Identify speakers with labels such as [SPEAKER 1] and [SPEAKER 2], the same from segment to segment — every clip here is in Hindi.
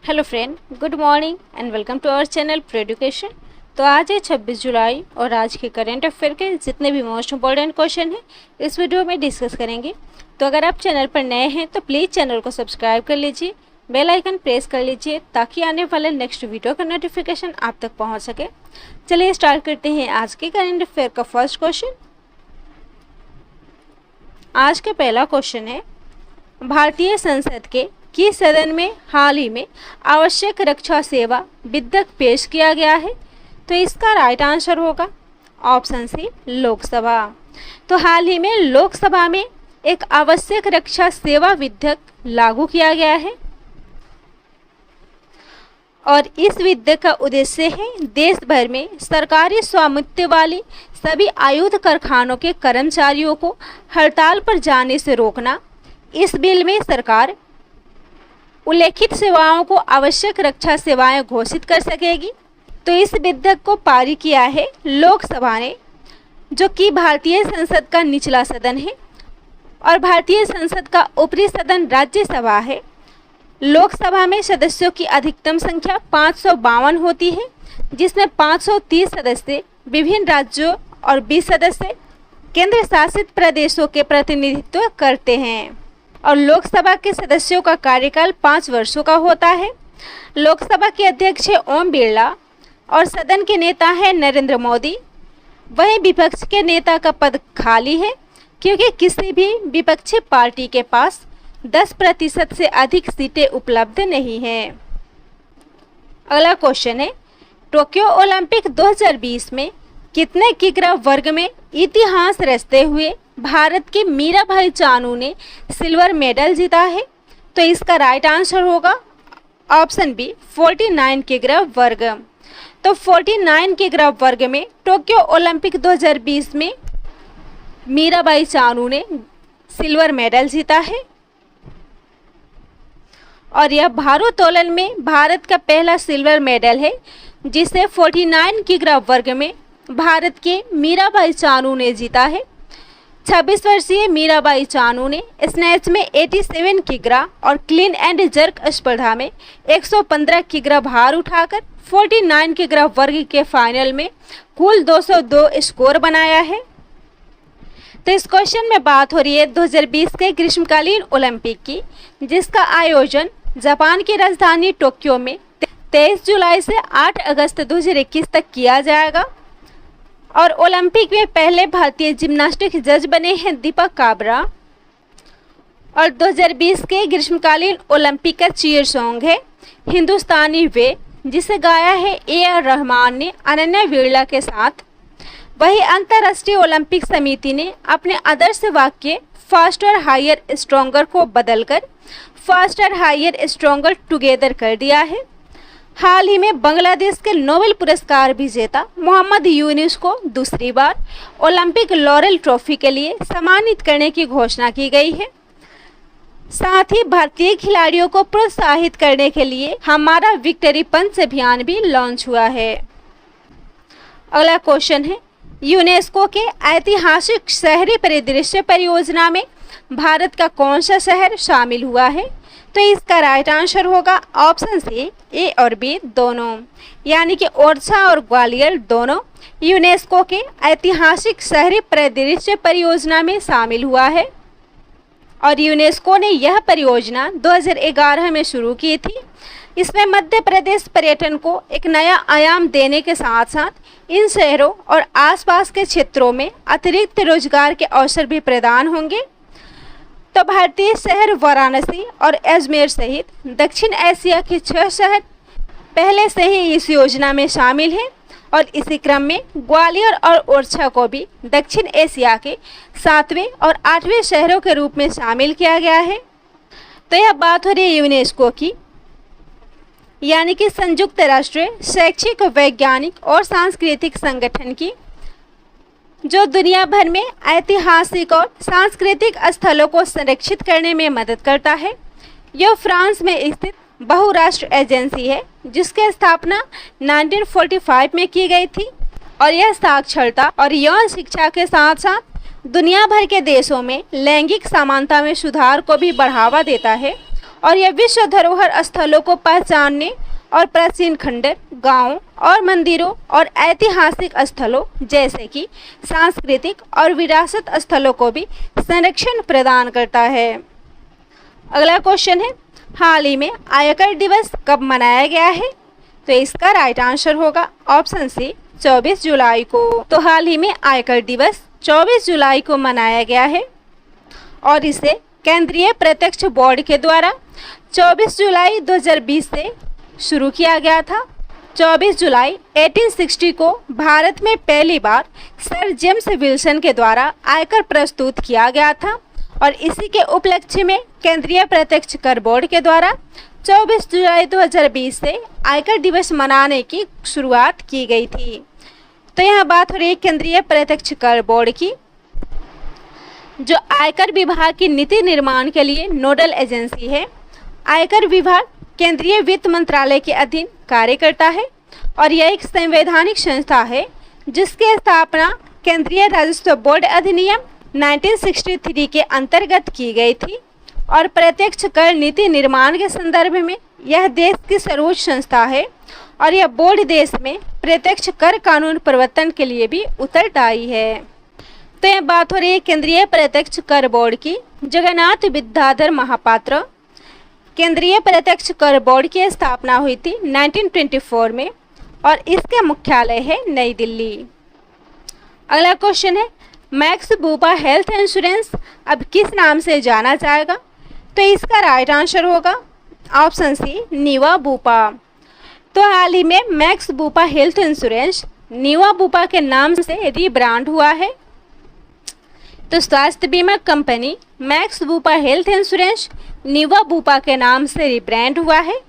[SPEAKER 1] Hello friend, good morning and welcome to our channel pro education. तो आज है 26 जुलाई और आज के करंट अफेयर के जितने भी मोस्ट इंपॉर्टेंट क्वेश्चन हैं इस वीडियो में डिस्कस करेंगे। तो अगर आप चैनल पर नए हैं तो प्लीज़ चैनल को सब्सक्राइब कर लीजिए, बेल आइकन प्रेस कर लीजिए ताकि आने वाले नेक्स्ट वीडियो का नोटिफिकेशन आप तक पहुँच सके। चलिए स्टार्ट करते हैं आज के करंट अफेयर का फर्स्ट क्वेश्चन। आज का पहला क्वेश्चन है, भारतीय संसद के किस सदन में हाल ही में आवश्यक रक्षा सेवा विधेयक पेश किया गया है? तो इसका राइट आंसर होगा ऑप्शन सी, लोकसभा। तो हाल ही में लोकसभा में एक आवश्यक रक्षा सेवा विधेयक लागू किया गया है और इस विधेयक का उद्देश्य है देश भर में सरकारी स्वामित्व वाली सभी आयुध कारखानों के कर्मचारियों को हड़ताल पर जाने से रोकना। इस बिल में सरकार उल्लेखित सेवाओं को आवश्यक रक्षा सेवाएं घोषित कर सकेगी। तो इस विधेयक को पारित किया है लोकसभा ने, जो कि भारतीय संसद का निचला सदन है और भारतीय संसद का ऊपरी सदन राज्यसभा है। लोकसभा में सदस्यों की अधिकतम संख्या 552 होती है, जिसमें 530 सदस्य विभिन्न राज्यों और 20 सदस्य केंद्र शासित प्रदेशों के प्रतिनिधित्व करते हैं और लोकसभा के सदस्यों का कार्यकाल 5 वर्षों का होता है। लोकसभा के अध्यक्ष है ओम बिरला और सदन के नेता है नरेंद्र मोदी। वहीं विपक्ष के नेता का पद खाली है क्योंकि किसी भी विपक्षी पार्टी के पास 10% से अधिक सीटें उपलब्ध नहीं हैं। अगला क्वेश्चन है, टोक्यो ओलंपिक 2020 में कितने किग्रा वर्ग में इतिहास रचते हुए भारत के मीराभाई चानू ने सिल्वर मेडल जीता है? तो इसका राइट आंसर होगा ऑप्शन बी, 49 किग्रा वर्ग। तो 49 किग्रा वर्ग में टोक्यो ओलंपिक 2020 में मीराबाई चानू ने सिल्वर मेडल जीता है और यह भारोत्तोलन में भारत का पहला सिल्वर मेडल है, जिसे 49 किग्रा वर्ग में भारत के मीराबाई चानू ने जीता है। 26 वर्षीय मीराबाई चानू ने स्नैच में 87 किग्रा और क्लीन एंड जर्क स्पर्धा में 115 किग्रा भार उठाकर 49 किग्रा वर्ग के फाइनल में कुल 202 स्कोर बनाया है। तो इस क्वेश्चन में बात हो रही है 2020 के ग्रीष्मकालीन ओलंपिक की, जिसका आयोजन जापान की राजधानी टोक्यो में 23 जुलाई से 8 अगस्त 2021 तक किया जाएगा और ओलंपिक में पहले भारतीय जिम्नास्टिक जज बने हैं दीपक काबरा। और 2020 के ग्रीष्मकालीन ओलंपिक का चीयर सॉन्ग है हिंदुस्तानी वे, जिसे गाया है ए.आर. रहमान ने अनन्या बिरला के साथ। वही अंतर्राष्ट्रीय ओलंपिक समिति ने अपने आदर्श वाक्य फास्टर हायर स्ट्रॉन्गर को बदलकर फास्टर हायर स्ट्रॉन्गर टुगेदर कर दिया है। हाल ही में बांग्लादेश के नोबेल पुरस्कार विजेता मोहम्मद यूनुस को दूसरी बार ओलंपिक लॉरेल ट्रॉफी के लिए सम्मानित करने की घोषणा की गई है। साथ ही भारतीय खिलाड़ियों को प्रोत्साहित करने के लिए हमारा विक्ट्री पंच अभियान भी लॉन्च हुआ है। अगला क्वेश्चन है, यूनेस्को के ऐतिहासिक शहरी परिदृश्य परियोजना में भारत का कौन सा शहर शामिल हुआ है? तो इसका राइट आंसर होगा ऑप्शन सी, ए और बी दोनों, यानी कि ओरछा और ग्वालियर दोनों यूनेस्को के ऐतिहासिक शहरी परिदृश्य परियोजना में शामिल हुआ है और यूनेस्को ने यह परियोजना 2011 में शुरू की थी। इसमें मध्य प्रदेश पर्यटन को एक नया आयाम देने के साथ साथ इन शहरों और आसपास के क्षेत्रों में अतिरिक्त रोजगार के अवसर भी प्रदान होंगे। तो भारतीय शहर वाराणसी और अजमेर सहित दक्षिण एशिया के 6 शहर पहले से ही इस योजना में शामिल हैं और इसी क्रम में ग्वालियर और ओरछा को भी दक्षिण एशिया के 7वें और 8वें शहरों के रूप में शामिल किया गया है। तो यह बात हो रही है यूनेस्को की, यानी कि संयुक्त राष्ट्र शैक्षिक, वैज्ञानिक और सांस्कृतिक संगठन की, जो दुनिया भर में ऐतिहासिक और सांस्कृतिक स्थलों को संरक्षित करने में मदद करता है। यह फ्रांस में स्थित बहुराष्ट्र एजेंसी है, जिसकी स्थापना 1945 में की गई थी और यह साक्षरता और यौन शिक्षा के साथ साथ दुनिया भर के देशों में लैंगिक समानता में सुधार को भी बढ़ावा देता है और यह विश्व धरोहर स्थलों को पहचानने और प्राचीन खंडर, गांवों और मंदिरों और ऐतिहासिक स्थलों जैसे कि सांस्कृतिक और विरासत स्थलों को भी संरक्षण प्रदान करता है। अगला क्वेश्चन है, हाल ही में आयकर दिवस कब मनाया गया है? तो इसका राइट आंसर होगा ऑप्शन सी 24 जुलाई को। तो हाल ही में आयकर दिवस 24 जुलाई को मनाया गया है और इसे केंद्रीय प्रत्यक्ष बोर्ड के द्वारा 24 जुलाई 2020 से शुरू किया गया था। 24 जुलाई 1860 को भारत में पहली बार सर जेम्स विल्सन के द्वारा आयकर प्रस्तुत किया गया था और इसी के उपलक्ष्य में केंद्रीय प्रत्यक्ष कर बोर्ड के द्वारा 24 जुलाई 2020 से आयकर दिवस मनाने की शुरुआत की गई थी। तो यहाँ बात हो रही है केंद्रीय प्रत्यक्ष कर बोर्ड की, जो आयकर विभाग की नीति निर्माण के लिए नोडल एजेंसी है। आयकर विभाग केंद्रीय वित्त मंत्रालय के अधीन कार्य करता है और यह एक संवैधानिक संस्था है जिसकी स्थापना केंद्रीय राजस्व बोर्ड अधिनियम 1963 के अंतर्गत की गई थी और प्रत्यक्ष कर नीति निर्माण के संदर्भ में यह देश की सर्वोच्च संस्था है और यह बोर्ड देश में प्रत्यक्ष कर कानून प्रवर्तन के लिए भी उत्तरदायी है। तो यह बात हो रही है केंद्रीय प्रत्यक्ष कर बोर्ड की। जगन्नाथ विद्याधर महापात्र केंद्रीय प्रत्यक्ष कर बोर्ड की स्थापना हुई थी 1924 में और इसका मुख्यालय है नई दिल्ली। अगला क्वेश्चन है, मैक्स बूपा हेल्थ इंश्योरेंस अब किस नाम से जाना जाएगा? तो इसका राइट आंसर होगा ऑप्शन सी नीवा बूपा। तो हाल ही में Max Bupa health insurance Niva Bupa के नाम से रीब्रांड हुआ है। तो स्वास्थ्य बीमा company Max Bupa health insurance Niva Bupa के नाम से रिब्रांड हुआ है।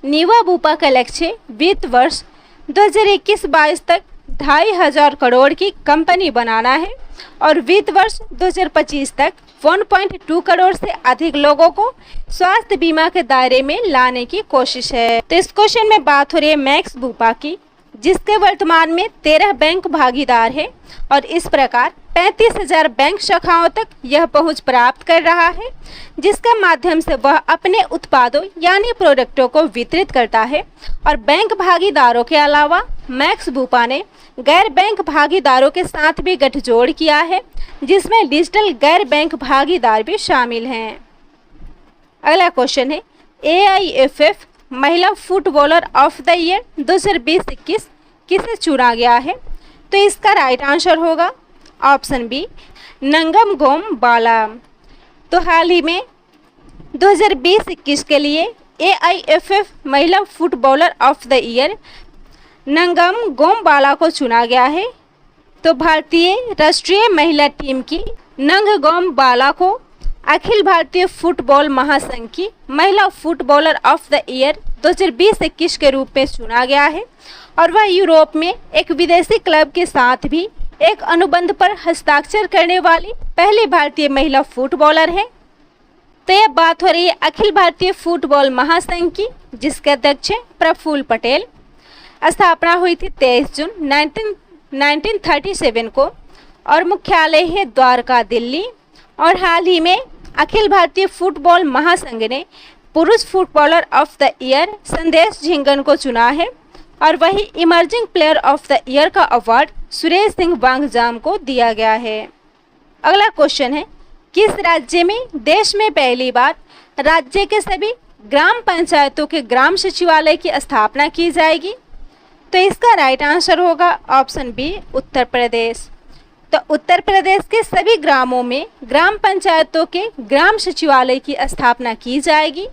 [SPEAKER 1] नीवा बूपा का लक्ष्य वित्त वर्ष 2021-22 तक 2,500 करोड़ की कंपनी बनाना है और वित्त वर्ष 2025 तक 1.2 करोड़ से अधिक लोगों को स्वास्थ्य बीमा के दायरे में लाने की कोशिश है। तो इस क्वेश्चन में बात हो रही है मैक्स बूपा की, जिसके वर्तमान में 13 बैंक भागीदार है और इस प्रकार 35,000 बैंक शाखाओं तक यह पहुंच प्राप्त कर रहा है, जिसके माध्यम से वह अपने उत्पादों यानी प्रोडक्टों को वितरित करता है। और बैंक भागीदारों के अलावा मैक्स बूपा ने गैर बैंक भागीदारों के साथ भी गठजोड़ किया है, जिसमें डिजिटल गैर बैंक भागीदार भी शामिल हैं। अगला क्वेश्चन है, AIFF महिला फुटबॉलर ऑफ द ईयर 2020-21 किसे चुना गया है? तो इसका राइट आंसर होगा ऑप्शन बी नंगम बाला। तो हाल ही में 2020-21 के लिए AIFF महिला फुटबॉलर ऑफ द ईयर नंगम बाला को चुना गया है। तो भारतीय राष्ट्रीय महिला टीम की नंगम बाला को अखिल भारतीय फुटबॉल महासंघ की महिला फुटबॉलर ऑफ द ईयर 2020-21 के रूप में चुना गया है और वह यूरोप में एक विदेशी क्लब के साथ भी एक अनुबंध पर हस्ताक्षर करने वाली पहली भारतीय महिला फुटबॉलर है। तो यह बात हो रही है अखिल भारतीय फुटबॉल महासंघ की, जिसके अध्यक्ष प्रफुल्ल पटेल। स्थापना हुई थी 23 जून 1937 को और मुख्यालय है द्वारका, दिल्ली। और हाल ही में अखिल भारतीय फुटबॉल महासंघ ने पुरुष फुटबॉलर ऑफ द ईयर संदेश झिंगन को चुना है और वही emerging player of the year का अवार्ड सुरेश सिंह वांगजाम को दिया गया है। अगला क्वेश्चन है, किस राज्य में देश में पहली बार राज्य के सभी ग्राम पंचायतों के ग्राम सचिवालय की स्थापना की जाएगी? तो इसका राइट आंसर होगा ऑप्शन बी उत्तर प्रदेश। तो उत्तर प्रदेश के सभी ग्रामों में ग्राम पंचायतों के ग्राम सचिवालय की स्थापना की जाएगी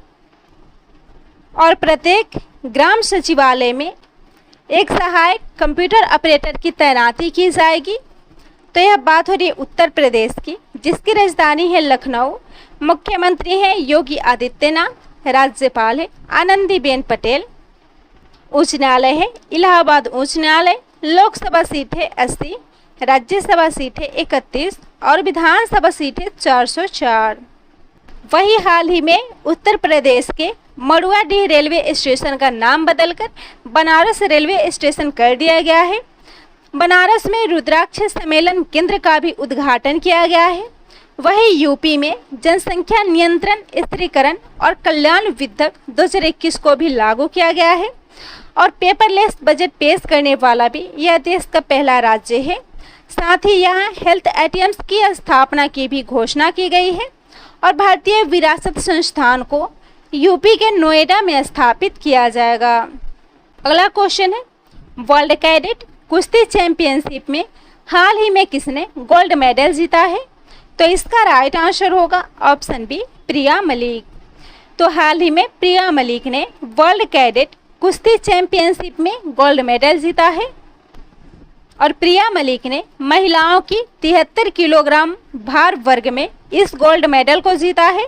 [SPEAKER 1] और प्रत्येक ग्राम सचिवालय में एक सहायक कंप्यूटर ऑपरेटर की तैनाती की जाएगी। तो यह बात हो रही है उत्तर प्रदेश की, जिसकी राजधानी है लखनऊ। मुख्यमंत्री हैं योगी आदित्यनाथ, राज्यपाल है आनंदीबेन पटेल। उच्च न्यायालय है इलाहाबाद उच्च न्यायालय। लोकसभा सीट है 80, राज्यसभा सीट है 31 और विधानसभा सीट है 404। वही हाल ही में उत्तर प्रदेश के मड़ुआडीह रेलवे स्टेशन का नाम बदलकर बनारस रेलवे स्टेशन कर दिया गया है। बनारस में रुद्राक्ष सम्मेलन केंद्र का भी उद्घाटन किया गया है। वही यूपी में जनसंख्या नियंत्रण, स्त्रीकरण और कल्याण विधेयक 2021 को भी लागू किया गया है और पेपरलेस बजट पेश करने वाला भी यह देश का पहला राज्य है। साथ ही यहाँ हेल्थ एटीएम्स की स्थापना की भी घोषणा की गई है और भारतीय विरासत संस्थान को यूपी के नोएडा में स्थापित किया जाएगा। अगला क्वेश्चन है, वर्ल्ड कैडेट कुश्ती चैंपियनशिप में हाल ही में किसने गोल्ड मेडल जीता है? तो इसका राइट आंसर होगा ऑप्शन बी, प्रिया मलिक। तो हाल ही में प्रिया मलिक ने वर्ल्ड कैडेट कुश्ती चैंपियनशिप में गोल्ड मेडल जीता है और प्रिया मलिक ने महिलाओं की 73 किलोग्राम भार वर्ग में इस गोल्ड मेडल को जीता है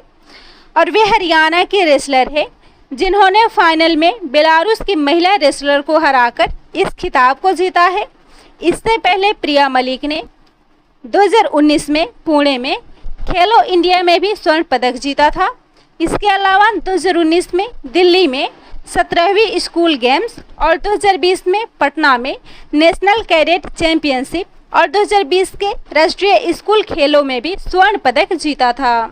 [SPEAKER 1] और वे हरियाणा के रेसलर है जिन्होंने फाइनल में बेलारूस की महिला रेसलर को हराकर इस खिताब को जीता है। इससे पहले प्रिया मलिक ने 2019 में पुणे में खेलो इंडिया में भी स्वर्ण पदक जीता था। इसके अलावा 2019 में दिल्ली में 17वीं स्कूल गेम्स और 2020 में पटना में नेशनल कैडेट चैंपियनशिप और 2020 के राष्ट्रीय स्कूल खेलों में भी स्वर्ण पदक जीता था।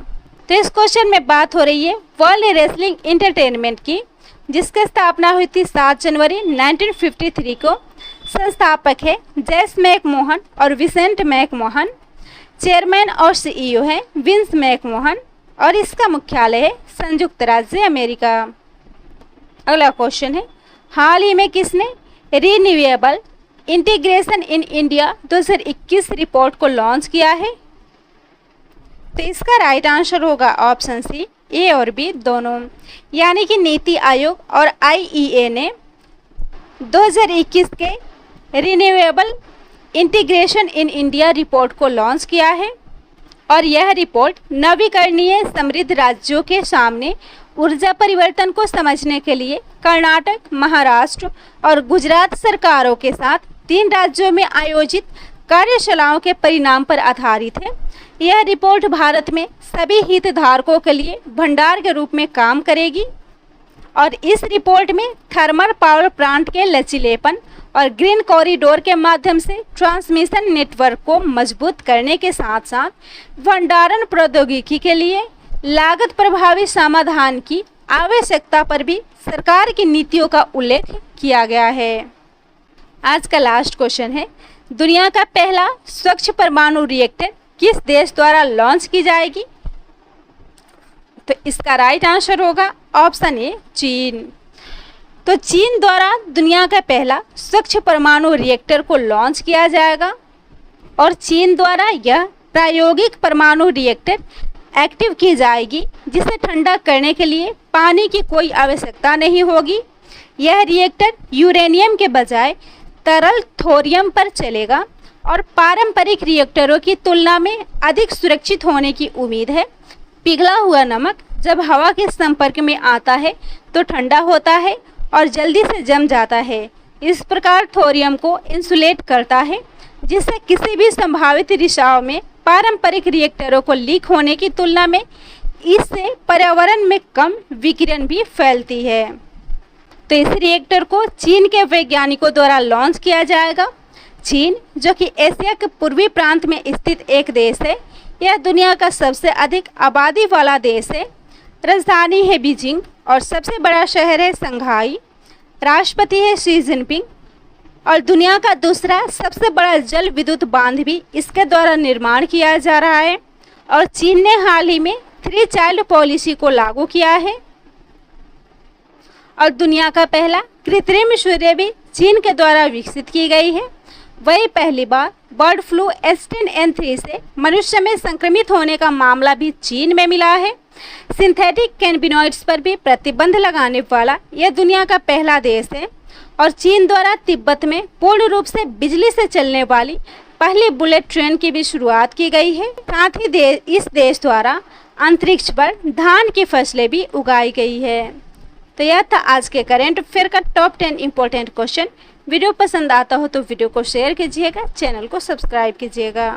[SPEAKER 1] तो इस क्वेश्चन में बात हो रही है वर्ल्ड रेसलिंग एंटरटेनमेंट की, जिसकी स्थापना हुई थी 7 जनवरी 1953 को। संस्थापक है जेस मैकमोहन और विसेंट मैकमोहन। चेयरमैन और सीईओ है विंस मैकमोहन और इसका मुख्यालय है संयुक्त राज्य अमेरिका। अगला क्वेश्चन है, हाल ही में किसने renewable integration in India 2021 report को लॉन्च किया है? तो इसका राइट आंसर होगा ऑप्शन सी, ए और बी दोनों। यानी कि नीति आयोग और आईईए ने 2021 के renewable integration in India report को लॉन्च किया है और यह रिपोर्ट नवीकरणीय समृद्ध राज्यों के सामने ऊर्जा परिवर्तन को समझने के लिए कर्नाटक, महाराष्ट्र और गुजरात सरकारों के साथ 3 राज्यों में आयोजित कार्यशालाओं के परिणाम पर आधारित है। यह रिपोर्ट भारत में सभी हितधारकों के लिए भंडार के रूप में काम करेगी और इस रिपोर्ट में थर्मल पावर प्लांट के लचीलेपन और ग्रीन कॉरिडोर के माध्यम से ट्रांसमिशन नेटवर्क को मजबूत करने के साथ साथ भंडारण प्रौद्योगिकी के लिए लागत प्रभावी समाधान की आवश्यकता पर भी सरकार की नीतियों का उल्लेख किया गया है। आज का लास्ट क्वेश्चन है, दुनिया का पहला स्वच्छ परमाणु रिएक्टर किस देश द्वारा लॉन्च की जाएगी? तो इसका राइट आंसर होगा ऑप्शन ए, चीन। तो चीन द्वारा दुनिया का पहला स्वच्छ परमाणु रिएक्टर को लॉन्च किया जाएगा और चीन द्वारा यह प्रायोगिक परमाणु रिएक्टर एक्टिव की जाएगी, जिसे ठंडा करने के लिए पानी की कोई आवश्यकता नहीं होगी। यह रिएक्टर यूरेनियम के बजाय तरल थोरियम पर चलेगा और पारंपरिक रिएक्टरों की तुलना में अधिक सुरक्षित होने की उम्मीद है। पिघला हुआ नमक जब हवा के संपर्क में आता है तो ठंडा होता है और जल्दी से जम जाता है। इस प्रकार थोरियम को इंसुलेट करता है, जिससे किसी भी संभावित रिसाव में पारंपरिक रिएक्टरों को लीक होने की तुलना में इससे पर्यावरण में कम विकिरण भी फैलती है। तो इस रिएक्टर को चीन के वैज्ञानिकों द्वारा लॉन्च किया जाएगा। चीन, जो कि एशिया के पूर्वी प्रांत में स्थित एक देश है, यह दुनिया का सबसे अधिक आबादी वाला देश है। राजधानी है बीजिंग और सबसे बड़ा शहर है संघाई। राष्ट्रपति है शी जिनपिंग और दुनिया का दूसरा सबसे बड़ा जल विद्युत बांध भी इसके द्वारा निर्माण किया जा रहा है और चीन ने हाल ही में 3 चाइल्ड पॉलिसी को लागू किया है। और दुनिया का पहला कृत्रिम सूर्य भी चीन के द्वारा विकसित की गई है। वही पहली बार बर्ड फ्लू H10N3 से मनुष्य में संक्रमित होने का मामला भी चीन में मिला है। सिंथेटिक कैनबिनॉइड्स पर भी प्रतिबंध लगाने वाला यह दुनिया का पहला देश है और चीन द्वारा तिब्बत में पूर्ण रूप से बिजली से चलने वाली पहली बुलेट ट्रेन की भी शुरुआत की गई है। साथ ही इस देश द्वारा अंतरिक्ष पर धान की फसलें भी उगाई गई है। तो यह था आज के करंट अफेयर का टॉप 10 इम्पोर्टेंट क्वेश्चन। वीडियो पसंद आता हो तो वीडियो को शेयर कीजिएगा, चैनल को सब्सक्राइब कीजिएगा।